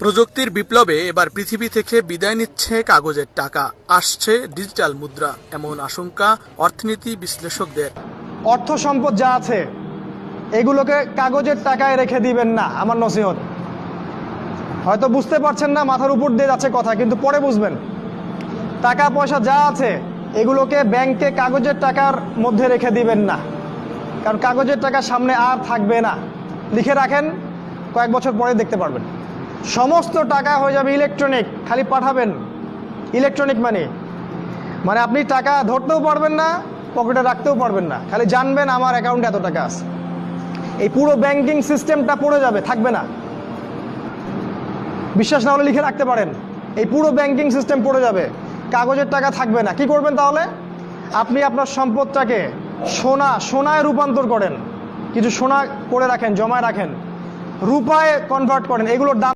প্রযুক্তির বিপ্লবে এবার পৃথিবী থেকে বিদায় নিচ্ছে কাগজের টাকা, আসছে ডিজিটাল মুদ্রা, এমন আশঙ্কা অর্থনীতি বিশ্লেষকদের। অর্থ সম্পদ যা আছে এগুলোকে কাগজের টাকায় রেখে দিবেন না, আমার নসিহত। হয়তো বুঝতে পারছেন না, মাথার উপর দিয়ে যাচ্ছে কথা, কিন্তু পরে বুঝবেন। টাকা পয়সা যা আছে এগুলোকে ব্যাংকে কাগজের টাকার মধ্যে রেখে দিবেন না, কারণ কাগজের টাকা সামনে আর থাকবে না। লিখে রাখেন, কয়েক বছর পরে দেখতে পারবেন সমস্ত টাকা হয়ে যাবে ইলেকট্রনিক। খালি পাঠাবেন ইলেকট্রনিক মানে আপনি টাকা ধরতেও পারবেন না, পকেটে রাখতেও পারবেন না, খালি জানবেন আমার অ্যাকাউন্টে এত টাকা আছে। এই পুরো ব্যাংকিং সিস্টেমটা পড়ে যাবে, থাকবে না। বিশ্বাস না হলে লিখে রাখতে পারেন, এই পুরো ব্যাংকিং সিস্টেম পড়ে যাবে, কাগজের টাকা থাকবে না। কি করবেন তাহলে? আপনি আপনার সম্পদটাকে সোনায় রূপান্তর করেন, কিছু সোনা করে রাখেন, জমায় রাখেন, রূপায় কনভার্ট করেন, এগুলোর দাম